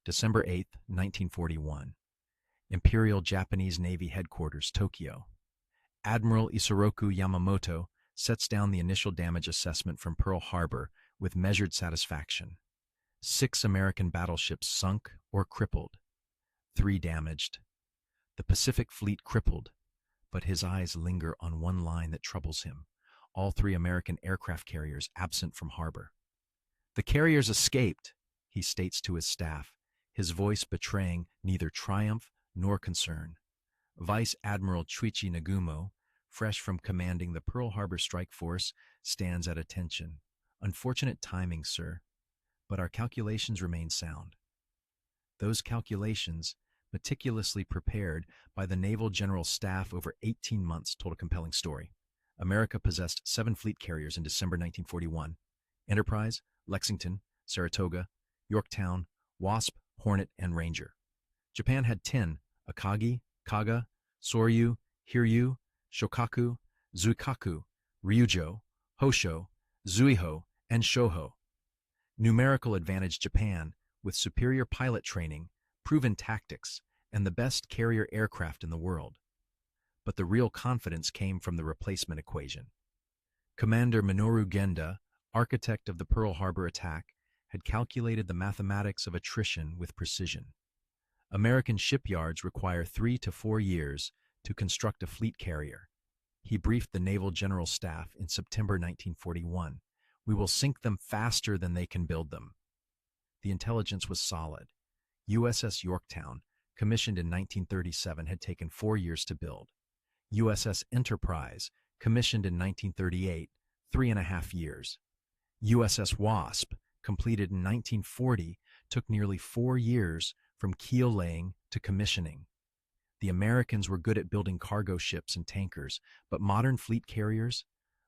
December 8, 1941. Imperial Japanese Navy Headquarters, Tokyo. Admiral Isoroku Yamamoto sets down the initial damage assessment from Pearl Harbor with measured satisfaction. 6 American battleships sunk or crippled. 3 damaged. The Pacific Fleet crippled, but his eyes linger on one line that troubles him. All 3 American aircraft carriers absent from harbor. "The carriers escaped," he states to his staff, his voice betraying neither triumph nor concern. Vice Admiral Chuichi Nagumo, fresh from commanding the Pearl Harbor Strike Force, stands at attention. "Unfortunate timing, sir, but our calculations remain sound." Those calculations, meticulously prepared by the Naval General Staff over 18 months, told a compelling story. America possessed 7 fleet carriers in December 1941. Enterprise, Lexington, Saratoga, Yorktown, Wasp, Hornet, and Ranger. Japan had 10, Akagi, Kaga, Soryu, Hiryu, Shokaku, Zuikaku, Ryujo, Hosho, Zuiho, and Shoho. Numerical advantage Japan, with superior pilot training, proven tactics, and the best carrier aircraft in the world. But the real confidence came from the replacement equation. Commander Minoru Genda, architect of the Pearl Harbor attack, had calculated the mathematics of attrition with precision. American shipyards require 3 to 4 years to construct a fleet carrier. He briefed the Naval General Staff in September 1941. "We will sink them faster than they can build them." The intelligence was solid. USS Yorktown, commissioned in 1937, had taken 4 years to build. USS Enterprise, commissioned in 1938, 3.5 years. USS Wasp, completed in 1940, took nearly 4 years from keel laying to commissioning. The Americans were good at building cargo ships and tankers, but modern fleet carriers,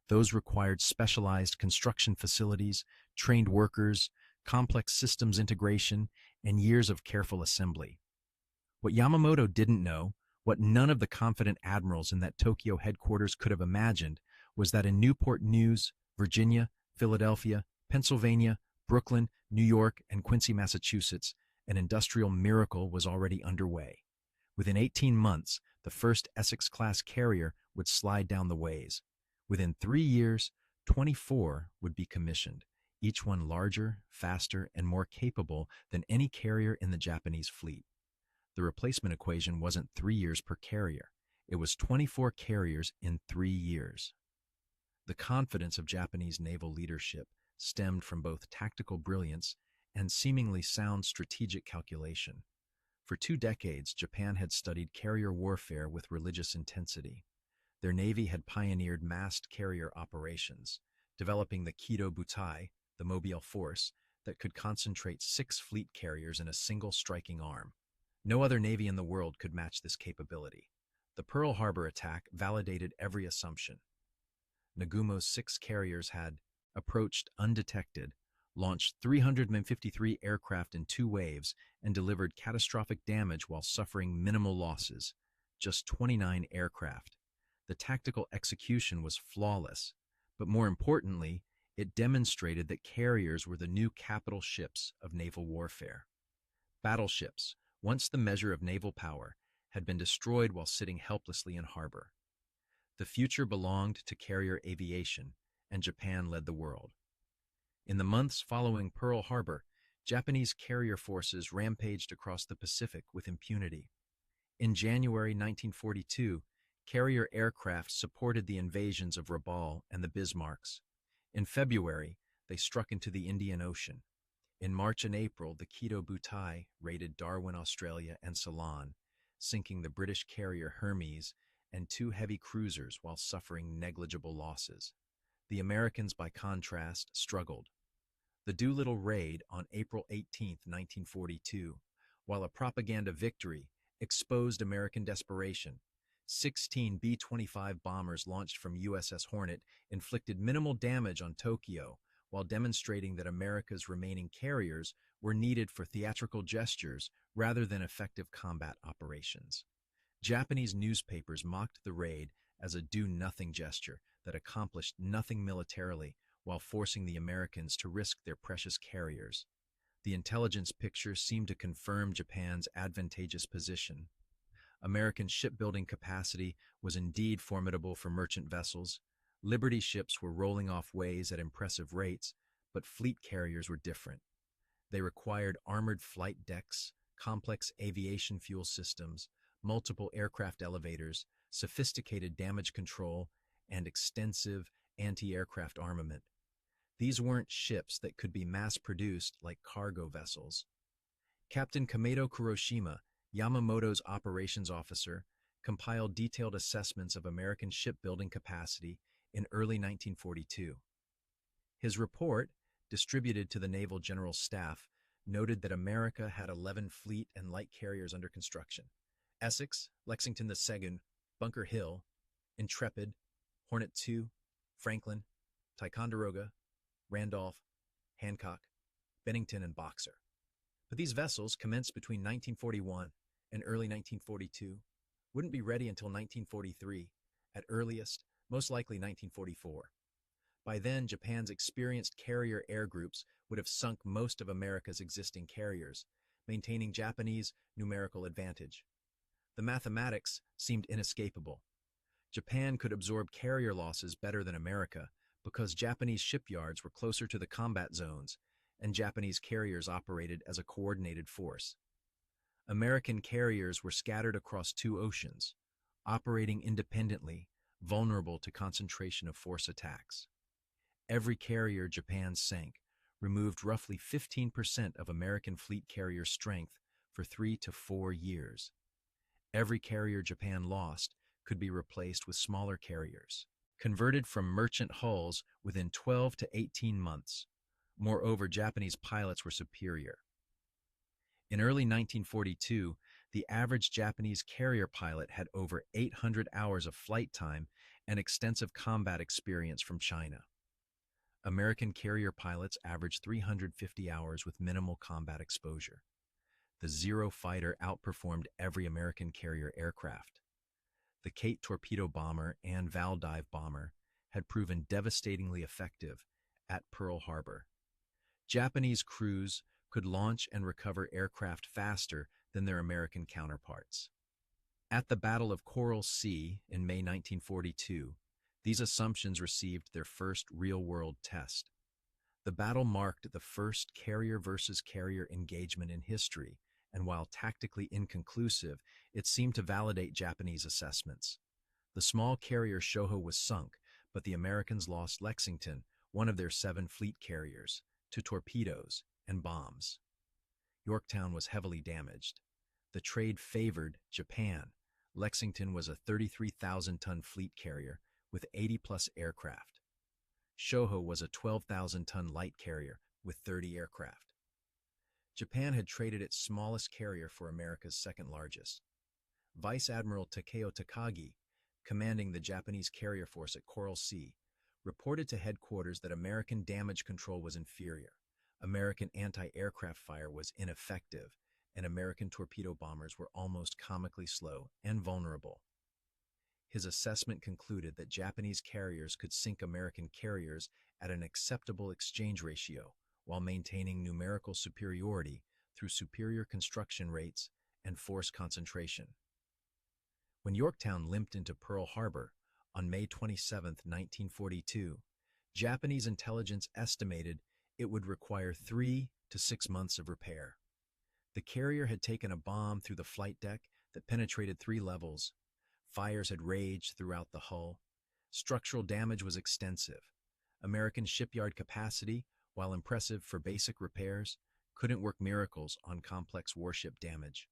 those required specialized construction facilities, trained workers, complex systems integration, and years of careful assembly. What Yamamoto didn't know, what none of the confident admirals in that Tokyo headquarters could have imagined, was that in Newport News, Virginia, Philadelphia, Pennsylvania, Brooklyn, New York, and Quincy, Massachusetts, an industrial miracle was already underway. Within 18 months, the first Essex-class carrier would slide down the ways. Within 3 years, 24 would be commissioned, each one larger, faster, and more capable than any carrier in the Japanese fleet. The replacement equation wasn't 3 years per carrier. It was 24 carriers in 3 years. The confidence of Japanese naval leadership stemmed from both tactical brilliance and seemingly sound strategic calculation. For 2 decades, Japan had studied carrier warfare with religious intensity. Their navy had pioneered massed carrier operations, developing the Kido Butai, the mobile force, that could concentrate 6 fleet carriers in a single striking arm. No other navy in the world could match this capability. The Pearl Harbor attack validated every assumption. Nagumo's 6 carriers had approached undetected, launched 353 aircraft in 2 waves, and delivered catastrophic damage while suffering minimal losses. Just 29 aircraft. The tactical execution was flawless, but more importantly, it demonstrated that carriers were the new capital ships of naval warfare. Battleships, once the measure of naval power, had been destroyed while sitting helplessly in harbor. The future belonged to carrier aviation, and Japan led the world. In the months following Pearl Harbor, Japanese carrier forces rampaged across the Pacific with impunity. In January 1942, carrier aircraft supported the invasions of Rabaul and the Bismarcks. In February, they struck into the Indian Ocean. In March and April, the Kido Butai raided Darwin, Australia, and Ceylon, sinking the British carrier Hermes and 2 heavy cruisers while suffering negligible losses. The Americans, by contrast, struggled. The Doolittle raid on April 18, 1942, while a propaganda victory, exposed American desperation. 16 B-25 bombers launched from USS Hornet inflicted minimal damage on Tokyo, while demonstrating that America's remaining carriers were needed for theatrical gestures rather than effective combat operations. Japanese newspapers mocked the raid as a do-nothing gesture that accomplished nothing militarily while forcing the Americans to risk their precious carriers. The intelligence picture seemed to confirm Japan's advantageous position. American shipbuilding capacity was indeed formidable for merchant vessels. Liberty ships were rolling off ways at impressive rates, but fleet carriers were different. They required armored flight decks, complex aviation fuel systems, multiple aircraft elevators, sophisticated damage control, and extensive anti-aircraft armament. These weren't ships that could be mass-produced like cargo vessels. Captain Kameto Kuroshima, Yamamoto's operations officer, compiled detailed assessments of American shipbuilding capacity in early 1942. His report, distributed to the Naval General Staff, noted that America had 11 fleet and light carriers under construction: Essex, Lexington II, Bunker Hill, Intrepid, Hornet II, Franklin, Ticonderoga, Randolph, Hancock, Bennington, and Boxer. But these vessels, commenced between 1941 and early 1942, wouldn't be ready until 1943, at earliest, most likely 1944. By then, Japan's experienced carrier air groups would have sunk most of America's existing carriers, maintaining Japanese numerical advantage. The mathematics seemed inescapable. Japan could absorb carrier losses better than America because Japanese shipyards were closer to the combat zones and Japanese carriers operated as a coordinated force. American carriers were scattered across two oceans, operating independently, vulnerable to concentration of force attacks. Every carrier Japan sank removed roughly 15% of American fleet carrier strength for 3 to 4 years. Every carrier Japan lost could be replaced with smaller carriers, converted from merchant hulls within 12 to 18 months. Moreover, Japanese pilots were superior. In early 1942, the average Japanese carrier pilot had over 800 hours of flight time and extensive combat experience from China. American carrier pilots averaged 350 hours with minimal combat exposure. The Zero fighter outperformed every American carrier aircraft. The Kate torpedo bomber and Val dive bomber had proven devastatingly effective at Pearl Harbor. Japanese crews could launch and recover aircraft faster than their American counterparts. At the Battle of Coral Sea in May 1942, these assumptions received their first real-world test. The battle marked the first carrier versus carrier engagement in history, and while tactically inconclusive, it seemed to validate Japanese assessments. The small carrier Shoho was sunk, but the Americans lost Lexington, one of their 7 fleet carriers, to torpedoes and bombs. Yorktown was heavily damaged. The trade favored Japan. Lexington was a 33,000-ton fleet carrier with 80-plus aircraft. Shoho was a 12,000-ton light carrier with 30 aircraft. Japan had traded its smallest carrier for America's second largest. Vice Admiral Takeo Takagi, commanding the Japanese carrier force at Coral Sea, reported to headquarters that American damage control was inferior, American anti-aircraft fire was ineffective, and American torpedo bombers were almost comically slow and vulnerable. His assessment concluded that Japanese carriers could sink American carriers at an acceptable exchange ratio while maintaining numerical superiority through superior construction rates and force concentration. When Yorktown limped into Pearl Harbor on May 27, 1942, Japanese intelligence estimated it would require 3 to 6 months of repair. The carrier had taken a bomb through the flight deck that penetrated 3 levels. Fires had raged throughout the hull. Structural damage was extensive. American shipyard capacity, while impressive for basic repairs, couldn't work miracles on complex warship damage.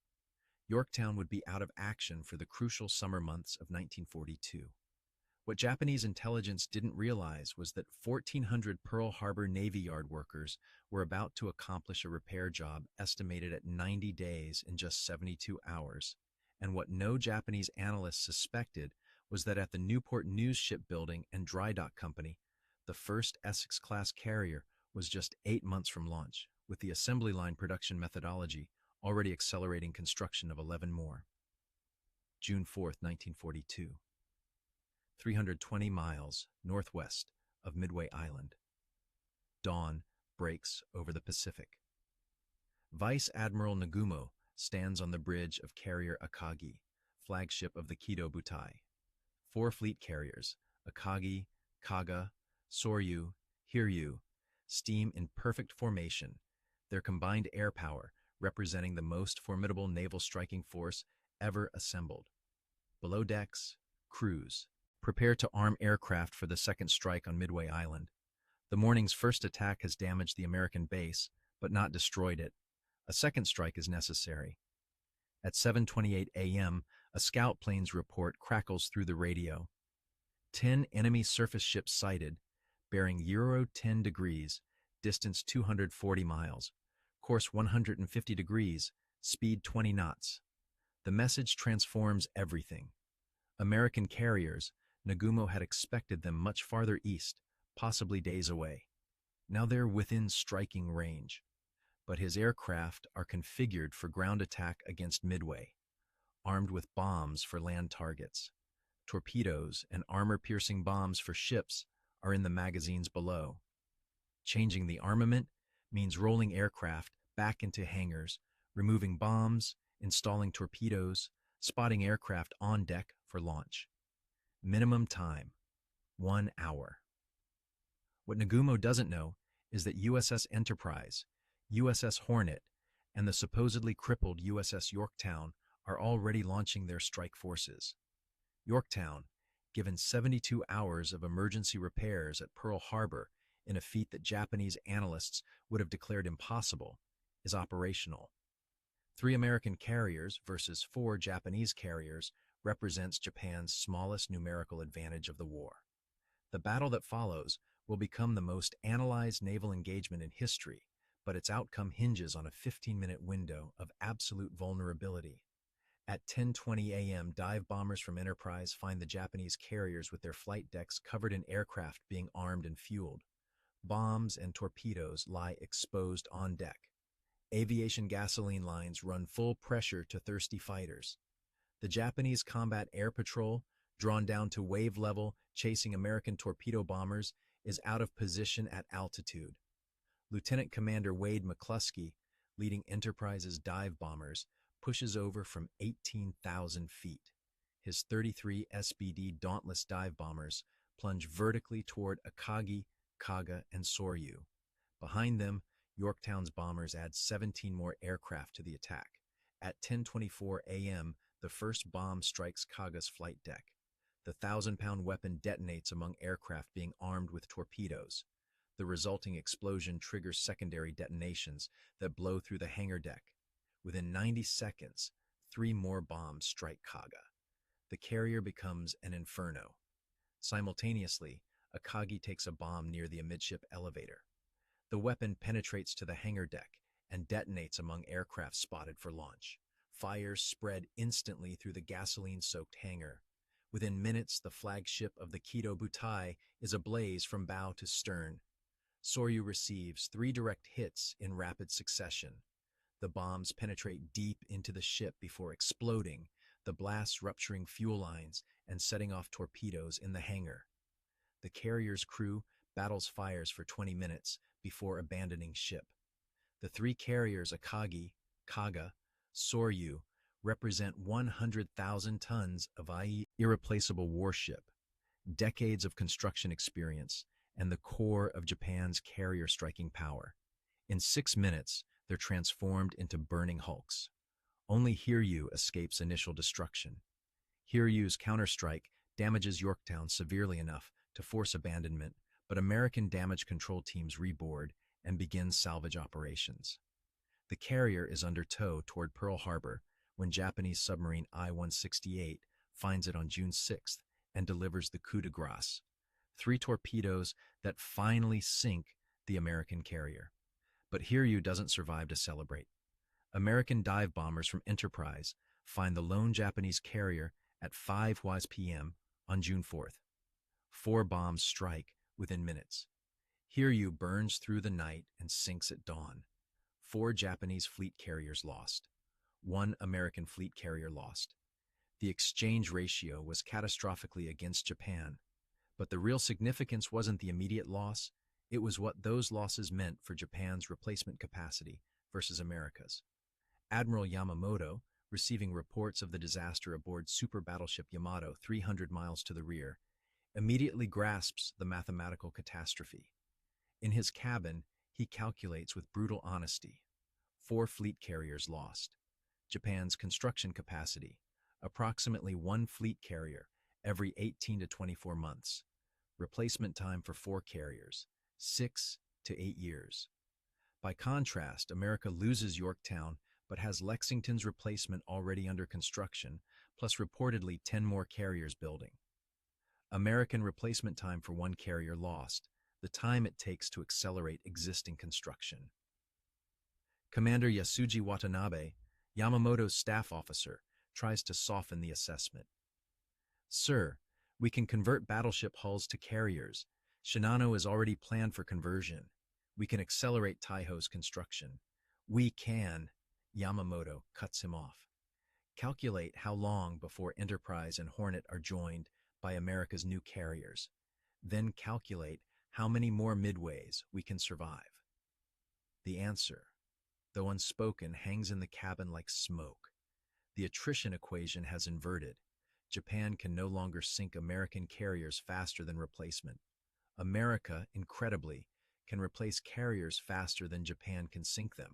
Yorktown would be out of action for the crucial summer months of 1942. What Japanese intelligence didn't realize was that 1,400 Pearl Harbor Navy Yard workers were about to accomplish a repair job estimated at 90 days in just 72 hours. And what no Japanese analysts suspected was that at the Newport News Shipbuilding and Dry Dock Company, the first Essex-class carrier was just 8 months from launch, with the assembly line production methodology already accelerating construction of 11 more. June 4, 1942. 320 miles northwest of Midway Island. Dawn breaks over the Pacific. Vice Admiral Nagumo stands on the bridge of carrier Akagi, flagship of the Kido Butai. Four fleet carriers, Akagi, Kaga, Soryu, Hiryu, steam in perfect formation, their combined air power representing the most formidable naval striking force ever assembled. Below decks, crews prepare to arm aircraft for the second strike on Midway Island. The morning's first attack has damaged the American base, but not destroyed it. A second strike is necessary. At 7:28 a.m., a scout plane's report crackles through the radio. 10 enemy surface ships sighted, bearing Euro 10 degrees, distance 240 miles, course 150 degrees, speed 20 knots. The message transforms everything. American carriers, Nagumo had expected them much farther east, possibly days away. Now they're within striking range. But his aircraft are configured for ground attack against Midway, armed with bombs for land targets. Torpedoes and armor-piercing bombs for ships are in the magazines below. Changing the armament means rolling aircraft back into hangars, removing bombs, installing torpedoes, spotting aircraft on deck for launch. Minimum time, 1 hour. What Nagumo doesn't know is that USS Enterprise, USS Hornet, and the supposedly crippled USS Yorktown are already launching their strike forces. Yorktown, given 72 hours of emergency repairs at Pearl Harbor in a feat that Japanese analysts would have declared impossible, is operational. 3 American carriers versus 4 Japanese carriers represents Japan's smallest numerical advantage of the war. The battle that follows will become the most analyzed naval engagement in history, but its outcome hinges on a 15-minute window of absolute vulnerability. At 10:20 a.m., dive bombers from Enterprise find the Japanese carriers with their flight decks covered in aircraft being armed and fueled. Bombs and torpedoes lie exposed on deck. Aviation gasoline lines run full pressure to thirsty fighters. The Japanese Combat Air Patrol, drawn down to wave level, chasing American torpedo bombers, is out of position at altitude. Lieutenant Commander Wade McCluskey, leading Enterprise's dive bombers, pushes over from 18,000 feet. His 33 SBD Dauntless dive bombers plunge vertically toward Akagi, Kaga, and Soryu. Behind them, Yorktown's bombers add 17 more aircraft to the attack. At 10:24 a.m., the first bomb strikes Kaga's flight deck. The 1,000-pound weapon detonates among aircraft being armed with torpedoes. The resulting explosion triggers secondary detonations that blow through the hangar deck. Within 90 seconds, 3 more bombs strike Kaga. The carrier becomes an inferno. Simultaneously, Akagi takes a bomb near the amidship elevator. The weapon penetrates to the hangar deck and detonates among aircraft spotted for launch. Fires spread instantly through the gasoline-soaked hangar. Within minutes, the flagship of the Kido Butai is ablaze from bow to stern. Soryu receives 3 direct hits in rapid succession. The bombs penetrate deep into the ship before exploding, the blasts rupturing fuel lines and setting off torpedoes in the hangar. The carrier's crew battles fires for 20 minutes before abandoning ship. The 3 carriers Akagi, Kaga, Soryu represent 100,000 tons of irreplaceable warship, decades of construction experience, and the core of Japan's carrier striking power. In 6 minutes, they're transformed into burning hulks. Only Hiryu escapes initial destruction. Hiryu's counterstrike damages Yorktown severely enough to force abandonment, but American damage control teams reboard and begin salvage operations. The carrier is under tow toward Pearl Harbor when Japanese submarine I-168 finds it on June 6th and delivers the coup de grace. 3 torpedoes that finally sink the American carrier. But Hiryu doesn't survive to celebrate. American dive bombers from Enterprise find the lone Japanese carrier at 5:00 p.m. on June 4th. 4 bombs strike within minutes. Hiryu burns through the night and sinks at dawn. 4 Japanese fleet carriers lost. 1 American fleet carrier lost. The exchange ratio was catastrophically against Japan, but the real significance wasn't the immediate loss, it was what those losses meant for Japan's replacement capacity versus America's. Admiral Yamamoto, receiving reports of the disaster aboard super battleship Yamato 300 miles to the rear, immediately grasps the mathematical catastrophe. In his cabin, he calculates with brutal honesty. 4 fleet carriers lost. Japan's construction capacity, approximately 1 fleet carrier every 18 to 24 months. Replacement time for 4 carriers, 6 to 8 years. By contrast, America loses Yorktown but has Lexington's replacement already under construction, plus reportedly 10 more carriers building. American replacement time for 1 carrier lost, the time it takes to accelerate existing construction. Commander Yasuji Watanabe, Yamamoto's staff officer, tries to soften the assessment. Sir, we can convert battleship hulls to carriers. Shinano is already planned for conversion. We can accelerate Taiho's construction. We can. Yamamoto cuts him off. Calculate how long before Enterprise and Hornet are joined by America's new carriers. Then calculate how many more Midways we can survive. The answer, though unspoken, hangs in the cabin like smoke. The attrition equation has inverted. Japan can no longer sink American carriers faster than replacement. America, incredibly, can replace carriers faster than Japan can sink them.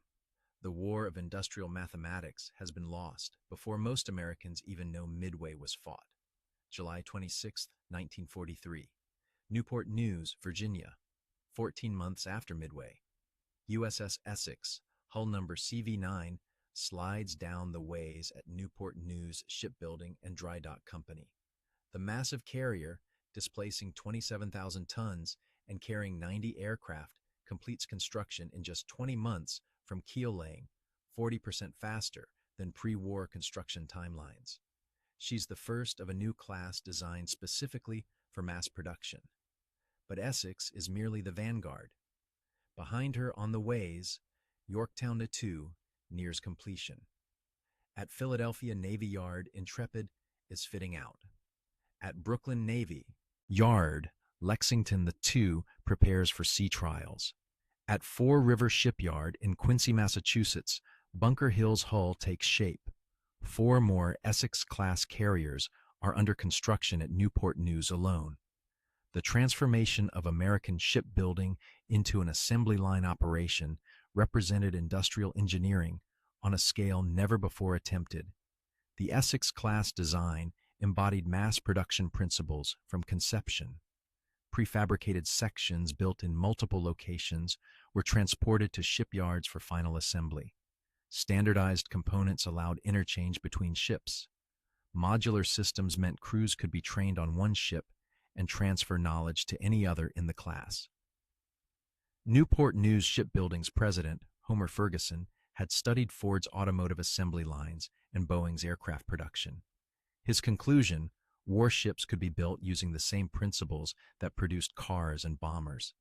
The war of industrial mathematics has been lost before most Americans even know Midway was fought. July 26, 1943. Newport News, Virginia. 14 months after Midway. USS Essex, hull number CV9, slides down the ways at Newport News Shipbuilding and Dry Dock Company. The massive carrier, displacing 27,000 tons and carrying 90 aircraft, completes construction in just 20 months from keel laying, 40% faster than pre-war construction timelines. She's the first of a new class designed specifically for mass production. But Essex is merely the vanguard. Behind her on the ways, Yorktown II nears completion. At Philadelphia Navy Yard, Intrepid is fitting out. At Brooklyn Navy Yard, Lexington II prepares for sea trials. At Four River Shipyard in Quincy, Massachusetts, Bunker Hill's hull takes shape. 4 more Essex-class carriers are under construction at Newport News alone. The transformation of American shipbuilding into an assembly line operation represented industrial engineering on a scale never before attempted. The Essex-class design embodied mass production principles from conception. Prefabricated sections built in multiple locations were transported to shipyards for final assembly. Standardized components allowed interchange between ships. Modular systems meant crews could be trained on one ship and transfer knowledge to any other in the class. Newport News Shipbuilding's president, Homer Ferguson, had studied Ford's automotive assembly lines and Boeing's aircraft production. His conclusion, warships could be built using the same principles that produced cars and bombers.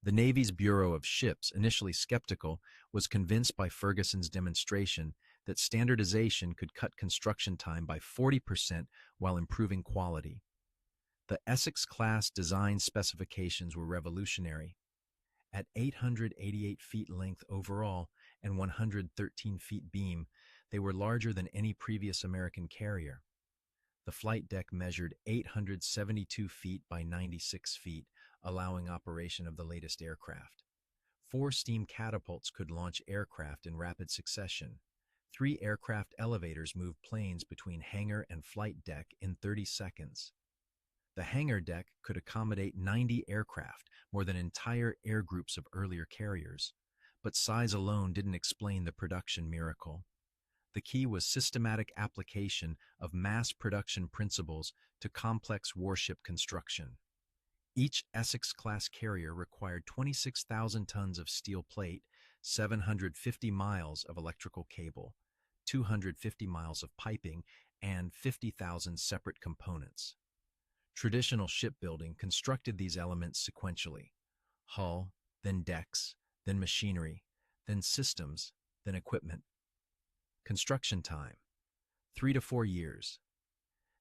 The Navy's Bureau of Ships, initially skeptical, was convinced by Ferguson's demonstration that standardization could cut construction time by 40% while improving quality. The Essex-class design specifications were revolutionary. At 888 feet length overall and 113 feet beam, they were larger than any previous American carrier. The flight deck measured 872 feet by 96 feet, allowing operation of the latest aircraft. 4 steam catapults could launch aircraft in rapid succession. 3 aircraft elevators moved planes between hangar and flight deck in 30 seconds. The hangar deck could accommodate 90 aircraft, more than entire air groups of earlier carriers. But size alone didn't explain the production miracle. The key was systematic application of mass production principles to complex warship construction. Each Essex-class carrier required 26,000 tons of steel plate, 750 miles of electrical cable, 250 miles of piping, and 50,000 separate components. Traditional shipbuilding constructed these elements sequentially: hull, then decks, then machinery, then systems, then equipment. Construction time, 3 to 4 years.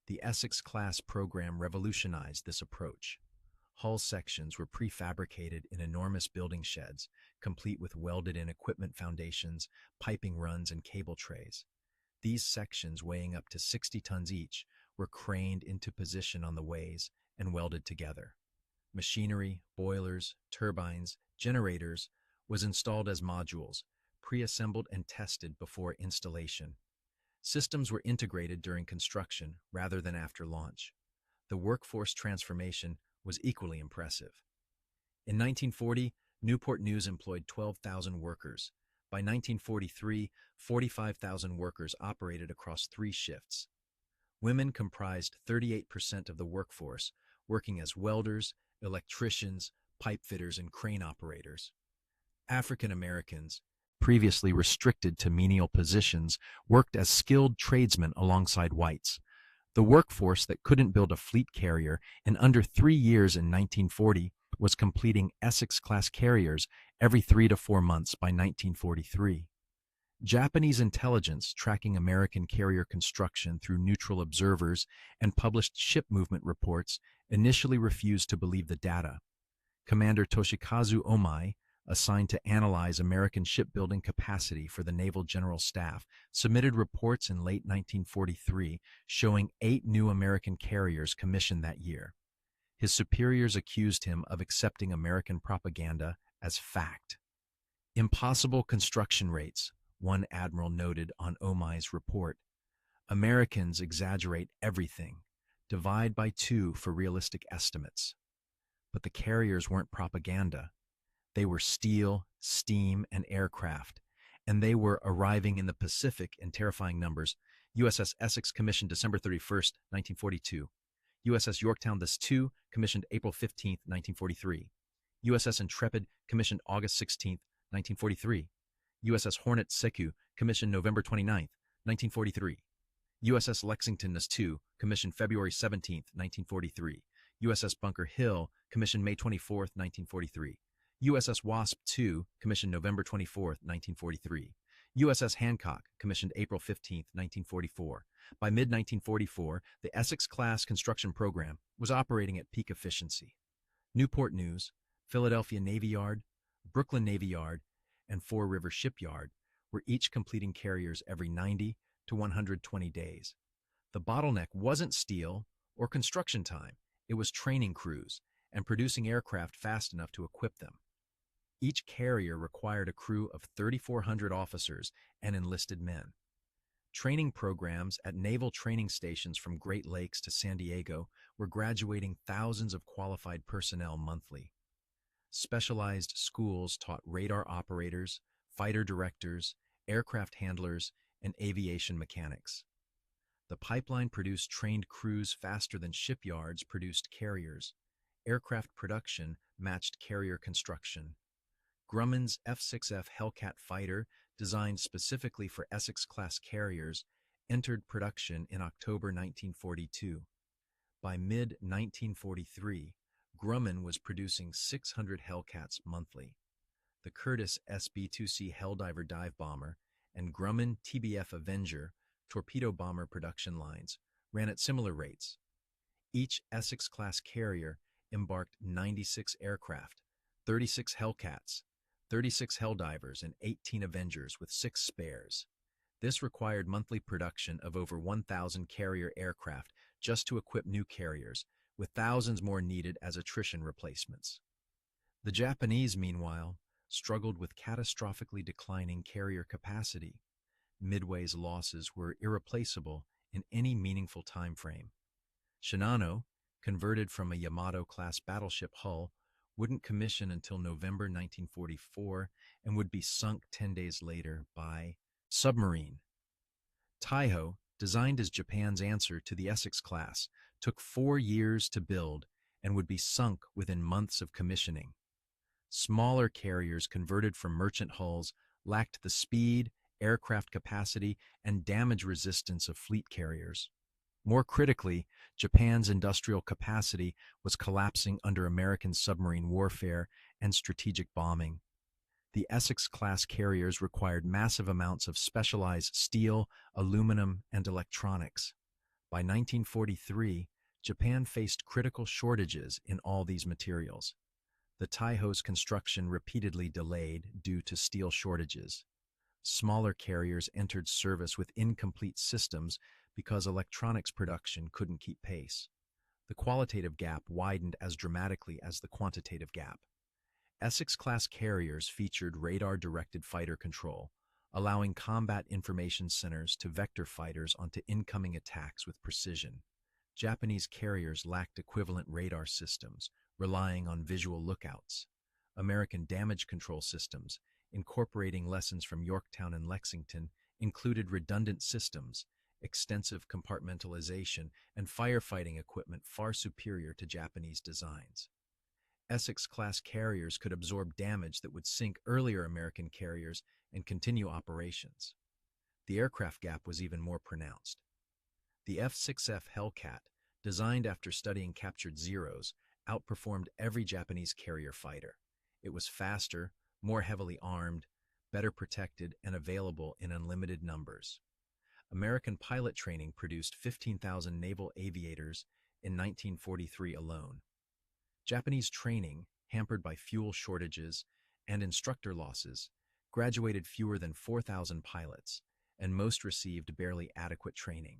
The Essex-class program revolutionized this approach. Hull sections were prefabricated in enormous building sheds, complete with welded-in equipment foundations, piping runs, and cable trays. These sections, weighing up to 60 tons each, were craned into position on the ways and welded together. Machinery, boilers, turbines, generators was installed as modules, pre-assembled and tested before installation. Systems were integrated during construction rather than after launch. The workforce transformation was equally impressive. In 1940, Newport News employed 12,000 workers. By 1943, 45,000 workers operated across 3 shifts. Women comprised 38% of the workforce, working as welders, electricians, pipe fitters, and crane operators. African Americans, previously restricted to menial positions, worked as skilled tradesmen alongside whites. The workforce that couldn't build a fleet carrier in under 3 years in 1940 was completing Essex-class carriers every 3 to 4 months by 1943. Japanese intelligence, tracking American carrier construction through neutral observers and published ship movement reports, initially refused to believe the data. Commander Toshikazu Omai, assigned to analyze American shipbuilding capacity for the Naval General Staff, submitted reports in late 1943 showing 8 new American carriers commissioned that year. His superiors accused him of accepting American propaganda as fact. Impossible construction rates, one admiral noted on Omai's report. Americans exaggerate everything, divide by 2 for realistic estimates. But the carriers weren't propaganda. They were steel, steam, and aircraft, and they were arriving in the Pacific in terrifying numbers. USS Essex, commissioned December 31st, 1942. USS Yorktown, thus 2, commissioned April 15th, 1943. USS Intrepid, commissioned August 16th, 1943. USS Hornet Seku, commissioned November 29th, 1943. USS Lexington, thus 2, commissioned February 17th, 1943. USS Bunker Hill, commissioned May 24th, 1943. USS Wasp II, commissioned November 24, 1943. USS Hancock, commissioned April 15, 1944. By mid-1944, the Essex-class construction program was operating at peak efficiency. Newport News, Philadelphia Navy Yard, Brooklyn Navy Yard, and Fore River Shipyard were each completing carriers every 90 to 120 days. The bottleneck wasn't steel or construction time, it was training crews and producing aircraft fast enough to equip them. Each carrier required a crew of 3,400 officers and enlisted men. Training programs at naval training stations from Great Lakes to San Diego were graduating thousands of qualified personnel monthly. Specialized schools taught radar operators, fighter directors, aircraft handlers, and aviation mechanics. The pipeline produced trained crews faster than shipyards produced carriers. Aircraft production matched carrier construction. Grumman's F-6F Hellcat fighter, designed specifically for Essex-class carriers, entered production in October 1942. By mid-1943, Grumman was producing 600 Hellcats monthly. The Curtiss SB-2C Helldiver dive bomber and Grumman TBF Avenger torpedo bomber production lines ran at similar rates. Each Essex-class carrier embarked 96 aircraft, 36 Hellcats, 36 Helldivers, and 18 Avengers with 6 spares. This required monthly production of over 1,000 carrier aircraft just to equip new carriers, with thousands more needed as attrition replacements. The Japanese, meanwhile, struggled with catastrophically declining carrier capacity. Midway's losses were irreplaceable in any meaningful time frame. Shinano, converted from a Yamato-class battleship hull, wouldn't commission until November 1944 and would be sunk 10 days later by submarine. Taiho, designed as Japan's answer to the Essex-class, took 4 years to build and would be sunk within months of commissioning. Smaller carriers converted from merchant hulls lacked the speed, aircraft capacity, and damage resistance of fleet carriers. More critically, Japan's industrial capacity was collapsing under American submarine warfare and strategic bombing. The Essex-class carriers required massive amounts of specialized steel, aluminum, and electronics. By 1943, Japan faced critical shortages in all these materials. The Taiho's construction repeatedly delayed due to steel shortages. Smaller carriers entered service with incomplete systems because electronics production couldn't keep pace. The qualitative gap widened as dramatically as the quantitative gap. Essex-class carriers featured radar-directed fighter control, allowing combat information centers to vector fighters onto incoming attacks with precision. Japanese carriers lacked equivalent radar systems, relying on visual lookouts. American damage control systems, incorporating lessons from Yorktown and Lexington, included redundant systems, extensive compartmentalization, and firefighting equipment far superior to Japanese designs. Essex-class carriers could absorb damage that would sink earlier American carriers and continue operations. The aircraft gap was even more pronounced. The F-6F Hellcat, designed after studying captured Zeros, outperformed every Japanese carrier fighter. It was faster, more heavily armed, better protected, and available in unlimited numbers. American pilot training produced 15,000 naval aviators in 1943 alone. Japanese training, hampered by fuel shortages and instructor losses, graduated fewer than 4,000 pilots, and most received barely adequate training.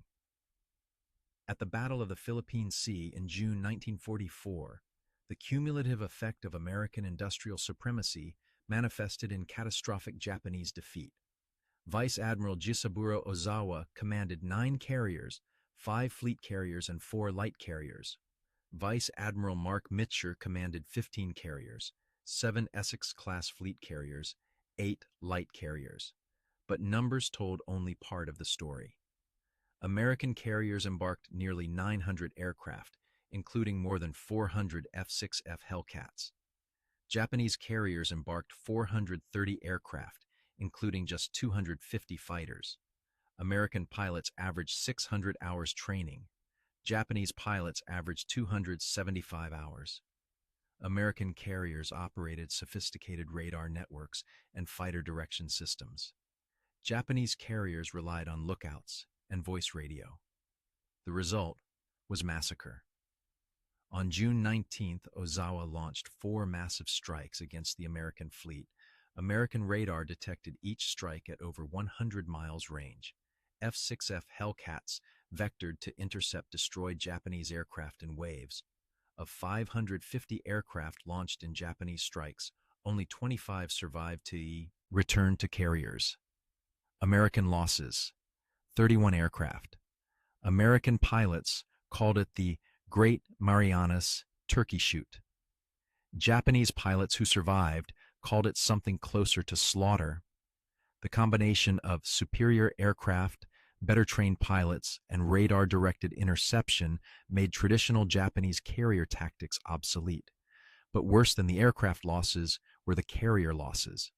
At the Battle of the Philippine Sea in June 1944, the cumulative effect of American industrial supremacy manifested in catastrophic Japanese defeat. Vice Admiral Jisaburo Ozawa commanded 9 carriers, 5 fleet carriers, and 4 light carriers. Vice Admiral Mark Mitscher commanded 15 carriers, 7 Essex-class fleet carriers, 8 light carriers. But numbers told only part of the story. American carriers embarked nearly 900 aircraft, including more than 400 F-6F Hellcats. Japanese carriers embarked 430 aircraft, including just 250 fighters. American pilots averaged 600 hours training. Japanese pilots averaged 275 hours. American carriers operated sophisticated radar networks and fighter direction systems. Japanese carriers relied on lookouts and voice radio. The result was massacre. On June 19th, Ozawa launched 4 massive strikes against the American fleet. American radar detected each strike at over 100 miles range. F-6F Hellcats vectored to intercept destroyed Japanese aircraft in waves. Of 550 aircraft launched in Japanese strikes, only 25 survived to return to carriers. American losses: 31 aircraft. American pilots called it the Great Marianas Turkey Shoot. Japanese pilots who survived called it something closer to slaughter. The combination of superior aircraft, better-trained pilots, and radar-directed interception made traditional Japanese carrier tactics obsolete. But worse than the aircraft losses were the carrier losses.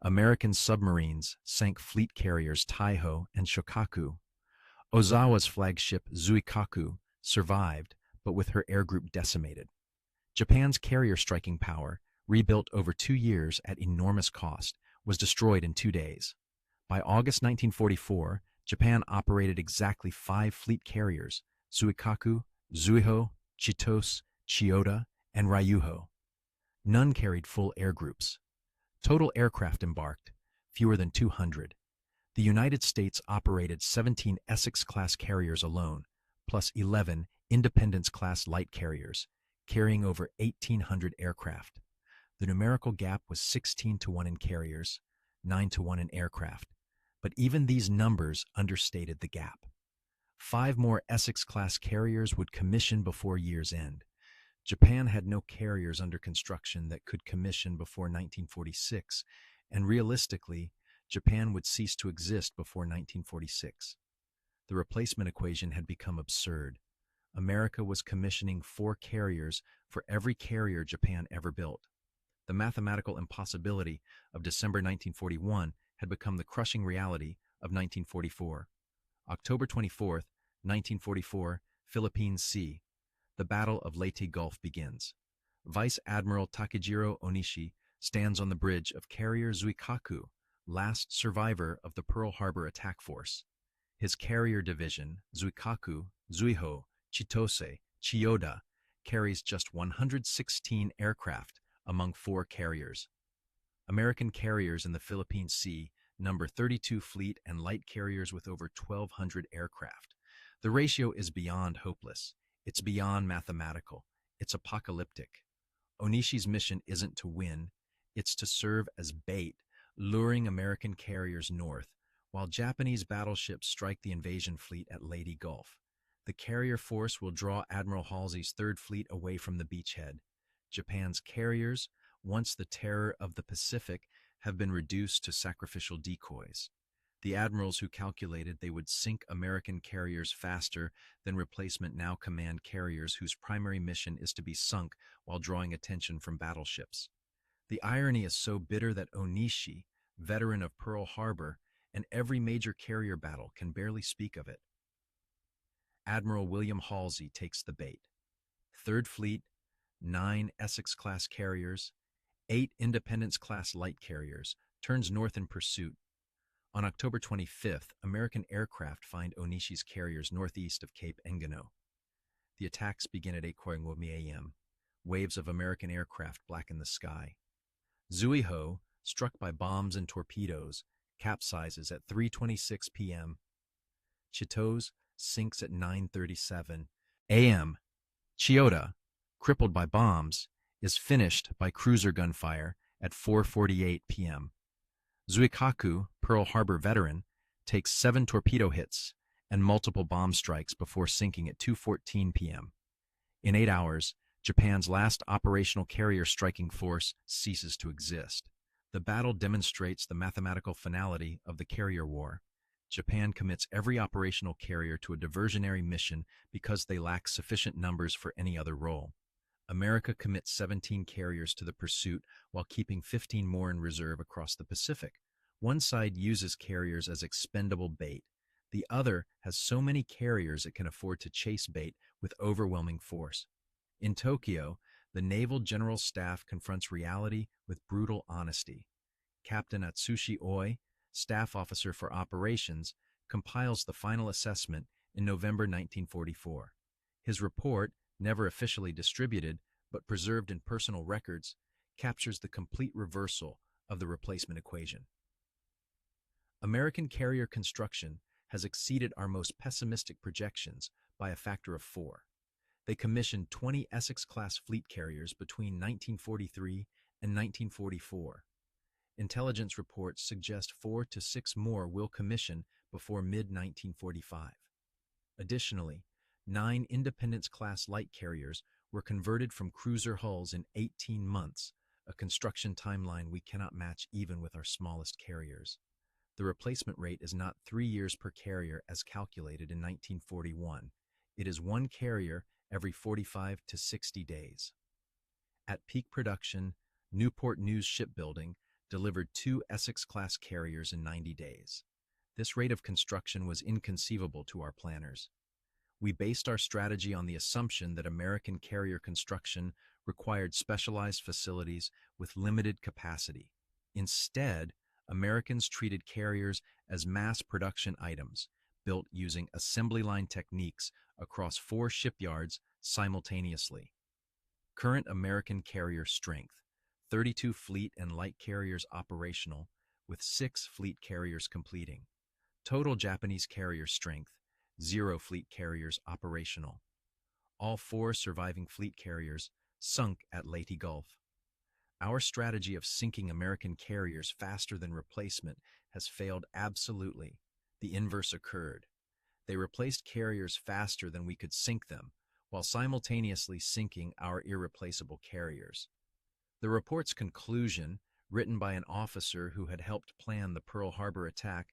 American submarines sank fleet carriers Taiho and Shokaku. Ozawa's flagship Zuikaku survived, but with her air group decimated. Japan's carrier striking power, rebuilt over 2 years at enormous cost, was destroyed in 2 days. By August 1944, Japan operated exactly 5 fleet carriers: Zuikaku, Zuiho, Chitose, Chiyoda, and Ryuho. None carried full air groups. Total aircraft embarked, fewer than 200. The United States operated 17 Essex-class carriers alone, plus 11 Independence-class light carriers, carrying over 1,800 aircraft. The numerical gap was 16-1 in carriers, 9-1 in aircraft. But even these numbers understated the gap. 5 more Essex-class carriers would commission before year's end. Japan had no carriers under construction that could commission before 1946, and realistically, Japan would cease to exist before 1946. The replacement equation had become absurd. America was commissioning 4 carriers for every carrier Japan ever built. The mathematical impossibility of December 1941 had become the crushing reality of 1944. October 24th, 1944, Philippine Sea. The Battle of Leyte Gulf begins. Vice Admiral Takejiro Onishi stands on the bridge of carrier Zuikaku, last survivor of the Pearl Harbor attack force. His carrier division, Zuikaku, Zuiho, Chitose, Chiyoda carries just 116 aircraft among 4 carriers. American carriers in the Philippine Sea number 32 fleet and light carriers with over 1,200 aircraft. The ratio is beyond hopeless. It's beyond mathematical. It's apocalyptic. Onishi's mission isn't to win, it's to serve as bait, luring American carriers north, while Japanese battleships strike the invasion fleet at Leyte Gulf. The carrier force will draw Admiral Halsey's Third Fleet away from the beachhead. Japan's carriers, once the terror of the Pacific, have been reduced to sacrificial decoys. The admirals who calculated they would sink American carriers faster than replacement now command carriers whose primary mission is to be sunk while drawing attention from battleships. The irony is so bitter that Onishi, veteran of Pearl Harbor, and every major carrier battle can barely speak of it. Admiral William Halsey takes the bait. Third Fleet, 9 Essex-class carriers, 8 Independence-class light carriers, turns north in pursuit. On October 25th, American aircraft find Onishi's carriers northeast of Cape Engano. The attacks begin at 8:40 a.m. Waves of American aircraft blacken the sky. Zuiho, struck by bombs and torpedoes, capsizes at 3:26 p.m. Chitose sinks at 9:37 a.m. Chiyoda, crippled by bombs, is finished by cruiser gunfire at 4:48 p.m. Zuikaku, Pearl Harbor veteran, takes 7 torpedo hits and multiple bomb strikes before sinking at 2:14 p.m. In 8 hours, Japan's last operational carrier striking force ceases to exist. The battle demonstrates the mathematical finality of the carrier war. Japan commits every operational carrier to a diversionary mission because they lack sufficient numbers for any other role. America commits 17 carriers to the pursuit while keeping 15 more in reserve across the Pacific. One side uses carriers as expendable bait. The other has so many carriers it can afford to chase bait with overwhelming force. In Tokyo, the Naval General Staff confronts reality with brutal honesty. Captain Atsushi Oi, Staff Officer for Operations, compiles the final assessment in November 1944. His report, never officially distributed but preserved in personal records, captures the complete reversal of the replacement equation. American carrier construction has exceeded our most pessimistic projections by a factor of 4. They commissioned 20 Essex-class fleet carriers between 1943 and 1944. Intelligence reports suggest 4 to 6 more will commission before mid-1945. Additionally, 9 Independence-class light carriers were converted from cruiser hulls in 18 months, a construction timeline we cannot match even with our smallest carriers. The replacement rate is not 3 years per carrier as calculated in 1941. It is 1 carrier every 45 to 60 days. At peak production, Newport News Shipbuilding delivered 2 Essex-class carriers in 90 days. This rate of construction was inconceivable to our planners. We based our strategy on the assumption that American carrier construction required specialized facilities with limited capacity. Instead, Americans treated carriers as mass production items, built using assembly line techniques across 4 shipyards simultaneously. Current American carrier strength: 32 fleet and light carriers operational, with 6 fleet carriers completing. Total Japanese carrier strength: 0 fleet carriers operational. All 4 surviving fleet carriers sunk at Leyte Gulf. Our strategy of sinking American carriers faster than replacement has failed absolutely. The inverse occurred. They replaced carriers faster than we could sink them, while simultaneously sinking our irreplaceable carriers. The report's conclusion, written by an officer who had helped plan the Pearl Harbor attack,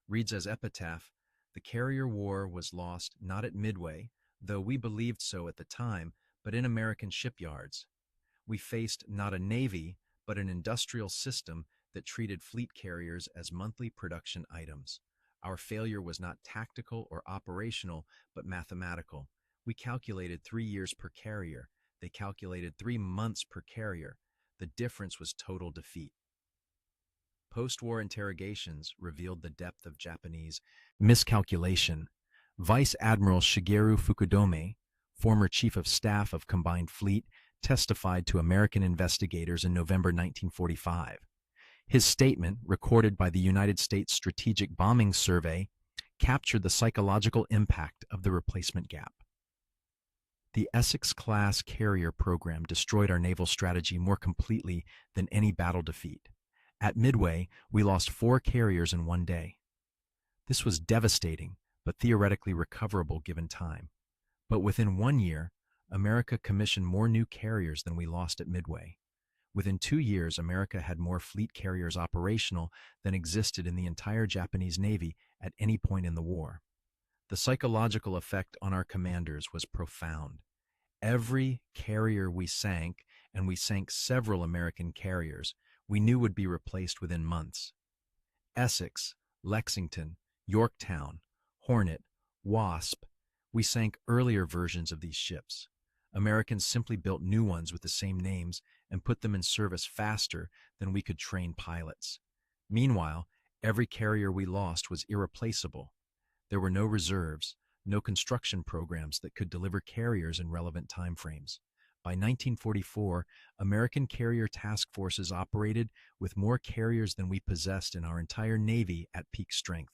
reads as epitaph: "The carrier war was lost not at Midway, though we believed so at the time, but in American shipyards. We faced not a navy, but an industrial system that treated fleet carriers as monthly production items. Our failure was not tactical or operational, but mathematical. We calculated 3 years per carrier. They calculated 3 months per carrier. The difference was total defeat." Post-war interrogations revealed the depth of Japanese miscalculation. Vice Admiral Shigeru Fukudome, former Chief of Staff of Combined Fleet, testified to American investigators in November 1945. His statement, recorded by the United States Strategic Bombing Survey, captured the psychological impact of the replacement gap. The Essex-class carrier program destroyed our naval strategy more completely than any battle defeat. At Midway, we lost 4 carriers in one day. This was devastating, but theoretically recoverable given time. But within 1 year, America commissioned more new carriers than we lost at Midway. Within 2 years, America had more fleet carriers operational than existed in the entire Japanese Navy at any point in the war. The psychological effect on our commanders was profound. Every carrier we sank, and we sank several American carriers, we knew would be replaced within months. Essex, Lexington, Yorktown, Hornet, Wasp, we sank earlier versions of these ships. Americans simply built new ones with the same names and put them in service faster than we could train pilots. Meanwhile, every carrier we lost was irreplaceable. There were no reserves, no construction programs that could deliver carriers in relevant timeframes. By 1944, American carrier task forces operated with more carriers than we possessed in our entire Navy at peak strength.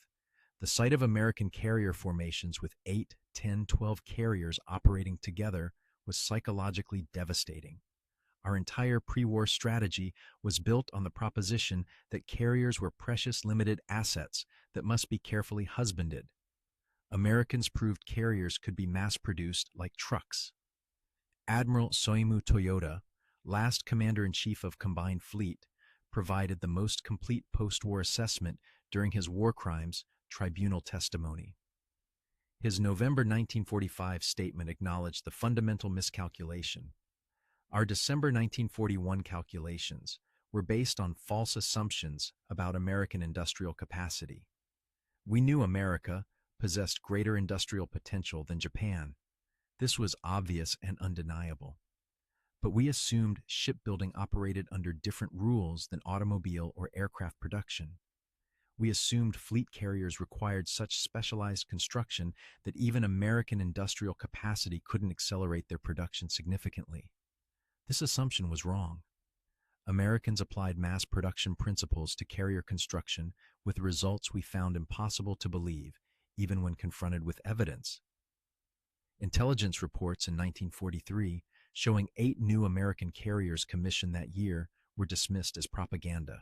The sight of American carrier formations with 8, 10, 12 carriers operating together was psychologically devastating. Our entire pre-war strategy was built on the proposition that carriers were precious limited assets that must be carefully husbanded. Americans proved carriers could be mass-produced like trucks. Admiral Soimu Toyota, last Commander-in-Chief of Combined Fleet, provided the most complete post-war assessment during his war crimes tribunal testimony. His November 1945 statement acknowledged the fundamental miscalculation. Our December 1941 calculations were based on false assumptions about American industrial capacity. We knew America possessed greater industrial potential than Japan. This was obvious and undeniable. But we assumed shipbuilding operated under different rules than automobile or aircraft production. We assumed fleet carriers required such specialized construction that even American industrial capacity couldn't accelerate their production significantly. This assumption was wrong. Americans applied mass production principles to carrier construction with results we found impossible to believe, even when confronted with evidence. Intelligence reports in 1943 showing 8 new American carriers commissioned that year were dismissed as propaganda.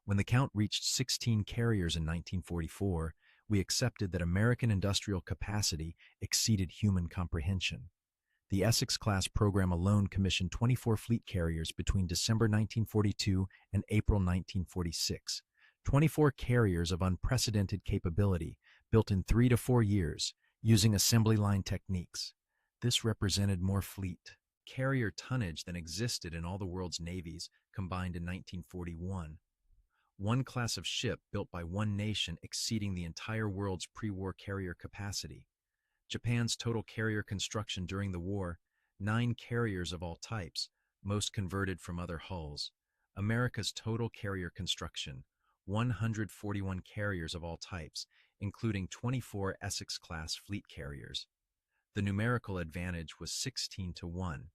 When the count reached 16 carriers in 1944, we accepted that American industrial capacity exceeded human comprehension. The Essex-class program alone commissioned 24 fleet carriers between December 1942 and April 1946. 24 carriers of unprecedented capability, built in 3 to 4 years, using assembly line techniques. This represented more fleet carrier tonnage than existed in all the world's navies combined in 1941. One class of ship built by one nation exceeding the entire world's pre-war carrier capacity. Japan's total carrier construction during the war, 9 carriers of all types, most converted from other hulls. America's total carrier construction, 141 carriers of all types, including 24 Essex-class fleet carriers. The numerical advantage was 16 to 1.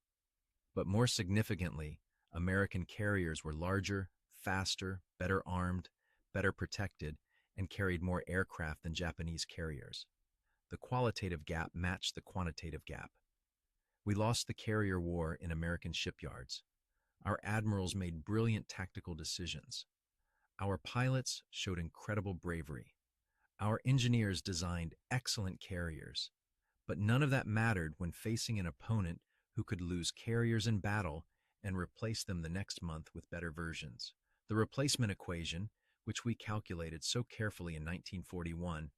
But more significantly, American carriers were larger, faster, better armed, better protected, and carried more aircraft than Japanese carriers. The qualitative gap matched the quantitative gap. We lost the carrier war in American shipyards. Our admirals made brilliant tactical decisions. Our pilots showed incredible bravery. Our engineers designed excellent carriers. But none of that mattered when facing an opponent who could lose carriers in battle and replace them the next month with better versions. The replacement equation, which we calculated so carefully in 1941,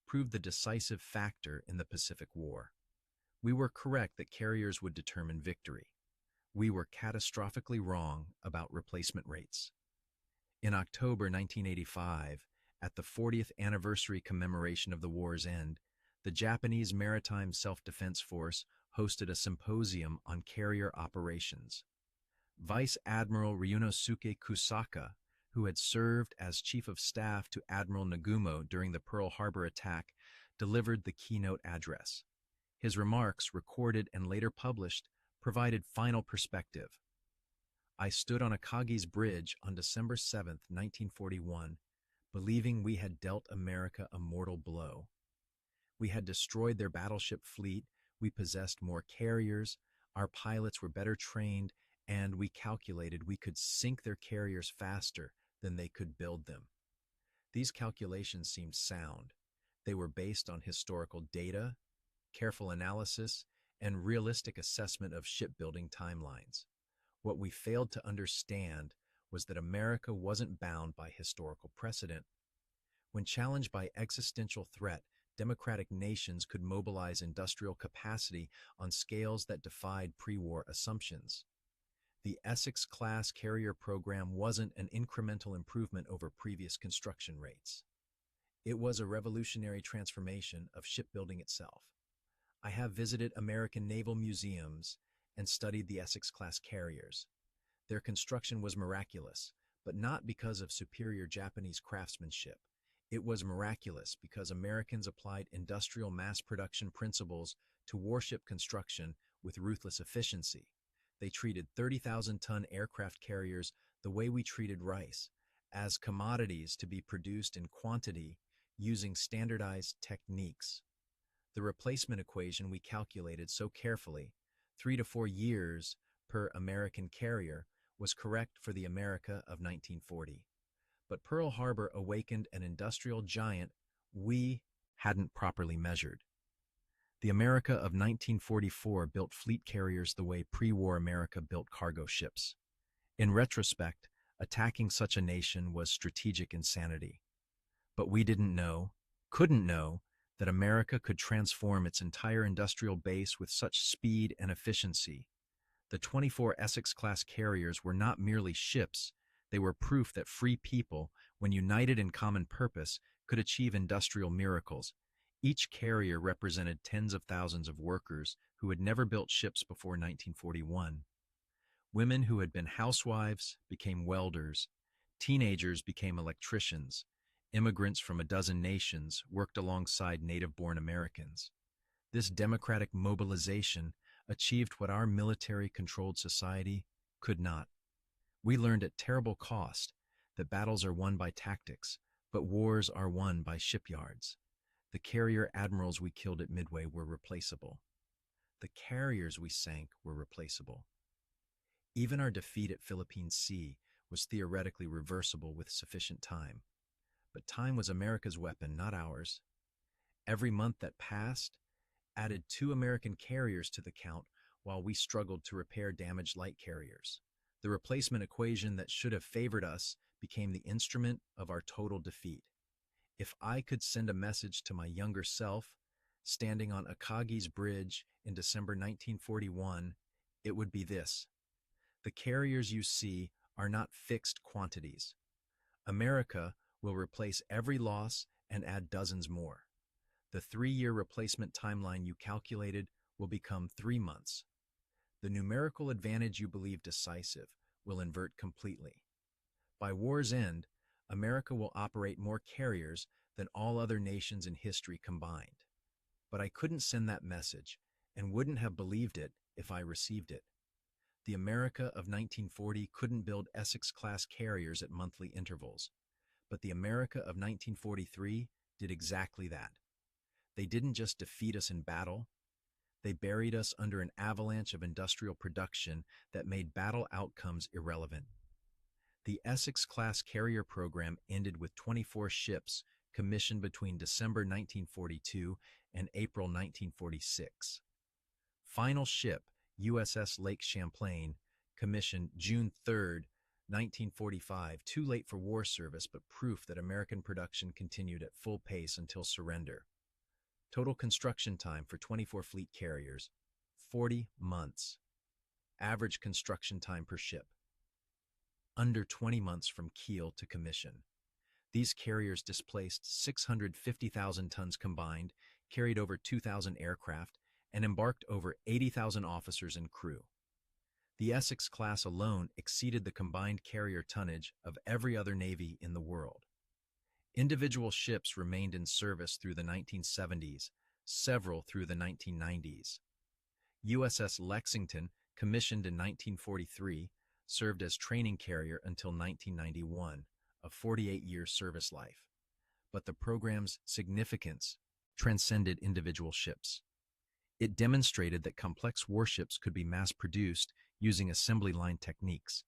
proved the decisive factor in the Pacific War. We were correct that carriers would determine victory. We were catastrophically wrong about replacement rates. In October 1985, at the 40th anniversary commemoration of the war's end, the Japanese Maritime Self-Defense Force hosted a symposium on carrier operations. Vice Admiral Ryunosuke Kusaka, who had served as Chief of Staff to Admiral Nagumo during the Pearl Harbor attack, delivered the keynote address. His remarks, recorded and later published, provided final perspective. I stood on Akagi's bridge on December 7, 1941, believing we had dealt America a mortal blow. We had destroyed their battleship fleet, we possessed more carriers, our pilots were better trained, and we calculated we could sink their carriers faster than they could build them. These calculations seemed sound. They were based on historical data, careful analysis, and realistic assessment of shipbuilding timelines. What we failed to understand was that America wasn't bound by historical precedent. When challenged by existential threat, democratic nations could mobilize industrial capacity on scales that defied pre-war assumptions. The Essex-class carrier program wasn't an incremental improvement over previous construction rates. It was a revolutionary transformation of shipbuilding itself. I have visited American naval museums and studied the Essex-class carriers. Their construction was miraculous, but not because of superior Japanese craftsmanship. It was miraculous because Americans applied industrial mass production principles to warship construction with ruthless efficiency. They treated 30,000-ton aircraft carriers the way we treated rice, as commodities to be produced in quantity using standardized techniques. The replacement equation we calculated so carefully, 3 to 4 years per American carrier, was correct for the America of 1940. But Pearl Harbor awakened an industrial giant we hadn't properly measured. The America of 1944 built fleet carriers the way pre-war America built cargo ships. In retrospect, attacking such a nation was strategic insanity. But we couldn't know, that America could transform its entire industrial base with such speed and efficiency. The 24 Essex-class carriers were not merely ships, they were proof that free people, when united in common purpose, could achieve industrial miracles. Each carrier represented tens of thousands of workers who had never built ships before 1941. Women who had been housewives became welders, teenagers became electricians, immigrants from a dozen nations worked alongside native-born Americans. This democratic mobilization achieved what our military-controlled society could not. We learned at terrible cost that battles are won by tactics, but wars are won by shipyards. The carrier admirals we killed at Midway were replaceable. The carriers we sank were replaceable. Even our defeat at Philippine Sea was theoretically reversible with sufficient time. But time was America's weapon, not ours. Every month that passed added 2 American carriers to the count while we struggled to repair damaged light carriers. The replacement equation that should have favored us became the instrument of our total defeat. If I could send a message to my younger self, standing on Akagi's bridge in December 1941, it would be this: the carriers you see are not fixed quantities. America will replace every loss and add dozens more. The 3-year replacement timeline you calculated will become 3 months. The numerical advantage you believe decisive will invert completely. By war's end, America will operate more carriers than all other nations in history combined. But I couldn't send that message and wouldn't have believed it if I received it. The America of 1940 couldn't build Essex-class carriers at monthly intervals. But the America of 1943 did exactly that. They didn't just defeat us in battle, they buried us under an avalanche of industrial production that made battle outcomes irrelevant. The Essex-class carrier program ended with 24 ships commissioned between December 1942 and April 1946. Final ship, USS Lake Champlain, commissioned June 3, 1945, too late for war service, but proof that American production continued at full pace until surrender. Total construction time for 24 fleet carriers, 40 months. Average construction time per ship, under 20 months from keel to commission. These carriers displaced 650,000 tons combined, carried over 2,000 aircraft, and embarked over 80,000 officers and crew. The Essex class alone exceeded the combined carrier tonnage of every other navy in the world. Individual ships remained in service through the 1970s, several through the 1990s. USS Lexington, commissioned in 1943, served as training carrier until 1991, a 48-year service life. But the program's significance transcended individual ships. It demonstrated that complex warships could be mass-produced using assembly line techniques.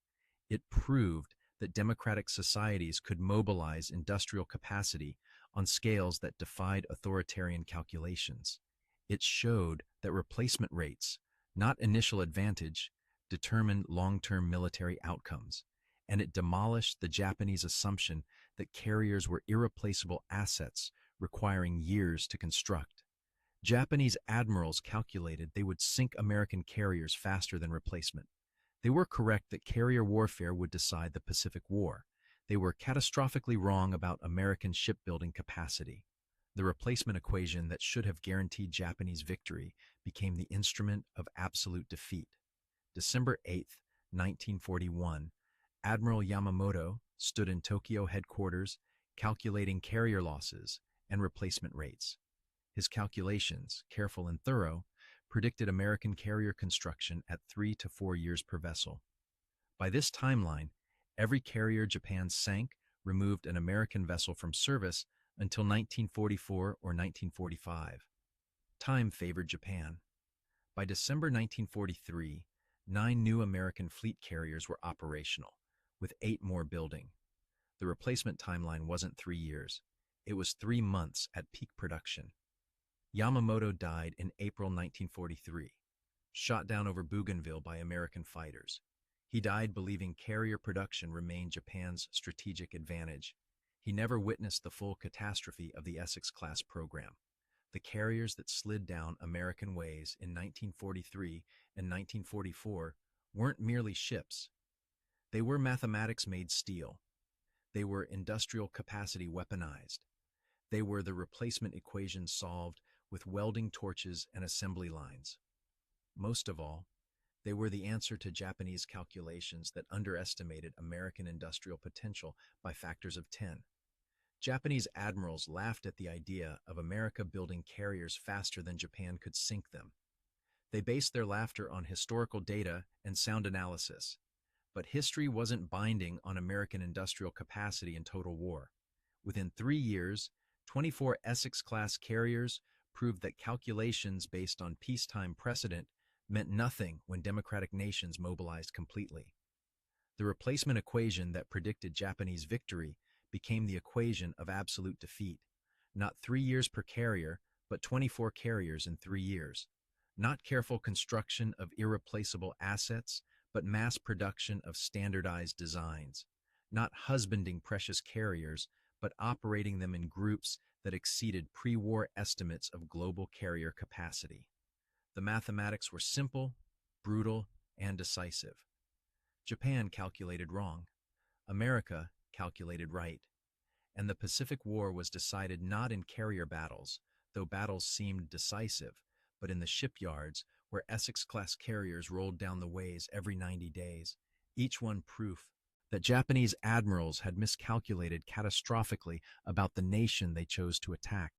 It proved that democratic societies could mobilize industrial capacity on scales that defied authoritarian calculations. It showed that replacement rates, not initial advantage, determined long-term military outcomes, and it demolished the Japanese assumption that carriers were irreplaceable assets requiring years to construct. Japanese admirals calculated they would sink American carriers faster than replacement. They were correct that carrier warfare would decide the Pacific War. They were catastrophically wrong about American shipbuilding capacity. The replacement equation that should have guaranteed Japanese victory became the instrument of absolute defeat. December 8, 1941, Admiral Yamamoto stood in Tokyo headquarters calculating carrier losses and replacement rates. His calculations, careful and thorough, predicted American carrier construction at 3 to 4 years per vessel. By this timeline, every carrier Japan sank removed an American vessel from service until 1944 or 1945. Time favored Japan. By December 1943, 9 new American fleet carriers were operational, with 8 more building. The replacement timeline wasn't 3 years. It was 3 months at peak production. Yamamoto died in April 1943, shot down over Bougainville by American fighters. He died believing carrier production remained Japan's strategic advantage. He never witnessed the full catastrophe of the Essex-class program. The carriers that slid down American ways in 1943 and 1944 weren't merely ships. They were mathematics-made steel. They were industrial capacity weaponized. They were the replacement equation solved with welding torches and assembly lines. Most of all, they were the answer to Japanese calculations that underestimated American industrial potential by factors of 10. Japanese admirals laughed at the idea of America building carriers faster than Japan could sink them. They based their laughter on historical data and sound analysis. But history wasn't binding on American industrial capacity in total war. Within 3 years, 24 Essex-class carriers proved that calculations based on peacetime precedent meant nothing when democratic nations mobilized completely. The replacement equation that predicted Japanese victory became the equation of absolute defeat. Not 3 years per carrier, but 24 carriers in 3 years. Not careful construction of irreplaceable assets, but mass production of standardized designs. Not husbanding precious carriers, but operating them in groups that exceeded pre-war estimates of global carrier capacity. The mathematics were simple, brutal, and decisive. Japan calculated wrong. America calculated right. And the Pacific War was decided not in carrier battles, though battles seemed decisive, but in the shipyards where Essex-class carriers rolled down the ways every 90 days, each one proof that Japanese admirals had miscalculated catastrophically about the nation they chose to attack.